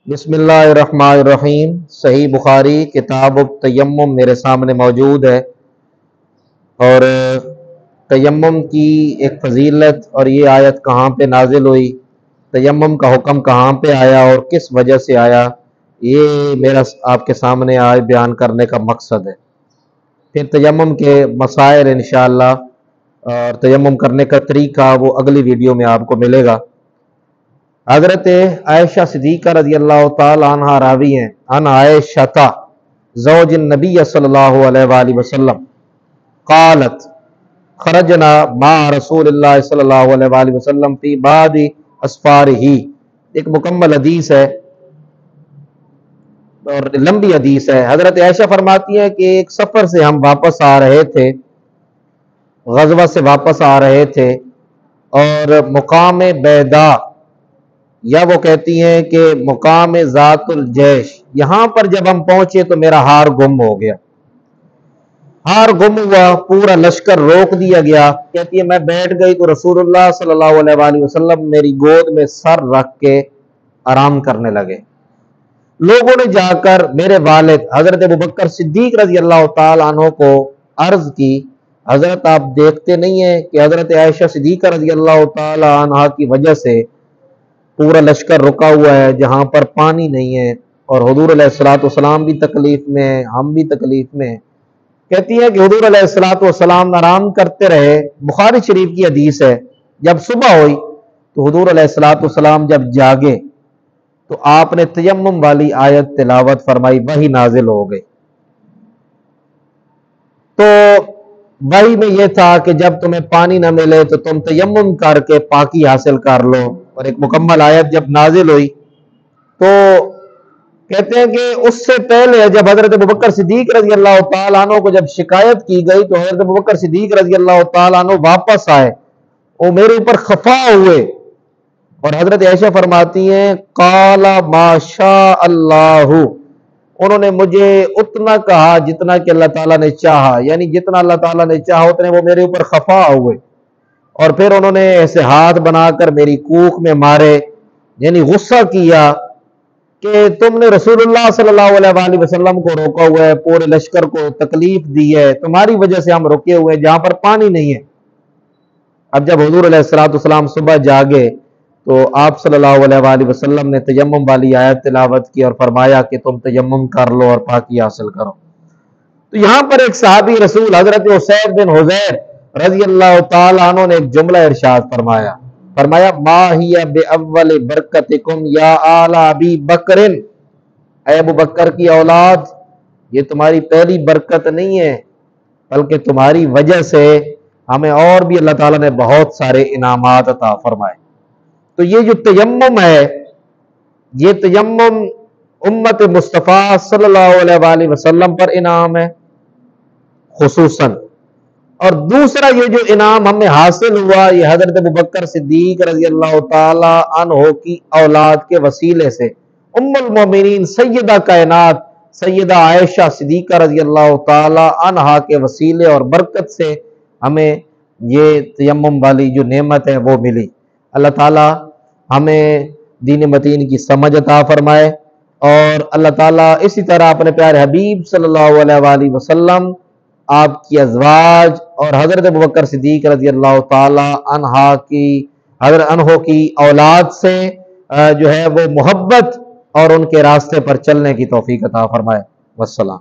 بسم الرحمن الرحیم۔ صحیح بخاری کتاب التیمم میرے سامنے موجود ہے، اور تیمم کی ایک فضیلت اور یہ آیت کہاں پہ نازل ہوئی، تیمم کا حکم کہاں پہ آیا اور کس وجہ سے آیا، یہ میرا آپ کے سامنے آج بیان کرنے کا مقصد ہے۔ پھر تیمم کے مسائل انشاءاللہ اور تیمم کرنے کا طریقہ وہ اگلی ویڈیو میں آپ کو ملے گا۔ حضرت عائشہ صدیقہ رضی اللہ تعالی عنہ راوی ہیں، ان عائشہ زوج النبی صلی اللہ علیہ وآلہ وسلم قالت خرجنا مع رسول اللہ صلی اللہ علیہ وآلہ وسلم فی بعض اسفارہ۔ ایک مکمل حدیث ہے اور لمبی حدیث ہے۔ حضرت عائشہ فرماتی ہیں کہ ایک سفر سے ہم واپس آ رہے تھے، غزوہ سے واپس آ رہے تھے، اور مقام بیدا، یا وہ کہتی ہیں کہ مقام ذات الجیش، یہاں پر جب ہم پہنچے تو میرا ہار گم ہو گیا۔ ہار گم ہوا، پورا لشکر روک دیا گیا۔ کہتی ہے میں بیٹھ گئی تو رسول اللہ صلی اللہ علیہ وآلہ وسلم میری گود میں سر رکھ کے آرام کرنے لگے۔ لوگوں نے جا کر میرے والد حضرت ابوبکر صدیق رضی اللہ تعالیٰ عنہ کو عرض کی، حضرت آپ دیکھتے نہیں ہیں کہ حضرت عائشہ صدیقہ رضی اللہ تعالیٰ عنہ کی وجہ سے پورا لشکر رکا ہوا ہے، جہاں پر پانی نہیں ہے، اور حضور علیہ السلام بھی تکلیف میں ہیں، ہم بھی تکلیف میں ہیں۔ کہتی ہے کہ حضور علیہ السلام آرام کرتے رہے۔ بخاری شریف کی حدیث ہے، جب صبح ہوئی تو حضور علیہ السلام جب جاگے تو آپ نے تیمم والی آیت تلاوت فرمائی، وحی نازل ہو گئی۔ تو وحی میں یہ تھا کہ جب تمہیں پانی نہ ملے تو تم تیمم کر کے پاکی حاصل کر لو، اور ایک مکمل آیت جب نازل ہوئی تو کہتے ہیں کہ اس سے پہلے جب حضرت ابوبکر صدیق رضی اللہ تعالیٰ عنہ کو جب شکایت کی گئی تو حضرت ابوبکر صدیق رضی اللہ تعالیٰ عنہ واپس آئے، وہ میرے اوپر خفا ہوئے، اور حضرت عائشہ فرماتی ہیں قال ما شاء اللہ، انہوں نے مجھے اتنا کہا جتنا کہ اللہ تعالیٰ نے چاہا، یعنی جتنا اللہ تعالیٰ نے چاہا اتنے وہ میرے اوپر خفا ہوئے، اور پھر انہوں نے ایسے ہاتھ بنا کر میری کوکھ میں مارے، یعنی غصہ کیا کہ تم نے رسول اللہ صلی اللہ علیہ وآلہ وسلم کو روکا ہوا ہے، پورے لشکر کو تکلیف دی ہے، تمہاری وجہ سے ہم رکے ہوئے ہیں جہاں پر پانی نہیں ہے۔ اب جب حضور علیہ السلام صبح جاگے تو آپ صلی اللہ علیہ وآلہ وسلم نے تیمم والی آیت تلاوت کی اور فرمایا کہ تم تیمم کر لو اور پاکی حاصل کرو۔ تو یہاں پر ایک صحابی رسول حضرت اسید بن حضیر رضی اللہ تعالیٰ عنہ نے ایک جملہ ارشاد فرمایا ما ہی بأول برکتکم یا آل ابی بکر، اے ابو بکر کی اولاد، یہ تمہاری پہلی برکت نہیں ہے، بلکہ تمہاری وجہ سے ہمیں اور بھی اللہ تعالیٰ نے بہت سارے انعامات عطا فرمائے۔ تو یہ جو تیمم ہے، یہ تیمم امت مصطفیٰ صلی اللہ علیہ وآلہ وسلم پر انعام ہے خصوصاً، اور دوسرا یہ جو انعام ہمیں حاصل ہوا یہ حضرت ابوبکر صدیق رضی اللہ تعالی عنہ کی اولاد کے وسیلے سے، ام المومنین سیدہ کائنات سیدہ عائشہ صدیقہ رضی اللہ تعالی عنہ کے وسیلے اور برکت سے ہمیں یہ تیمم والی جو نعمت ہے وہ ملی۔ اللہ تعالی ہمیں دین متین کی سمجھ عطا فرمائے، اور اللہ تعالیٰ اسی طرح اپنے پیارے حبیب صلی اللہ علیہ وآلہ وسلم، آپ کی ازواج اور حضرت ابوبکر صدیق رضی اللہ تعالی عنہ کی اولاد سے جو ہے وہ محبت اور ان کے راستے پر چلنے کی توفیق عطا فرمائے۔ والسلام۔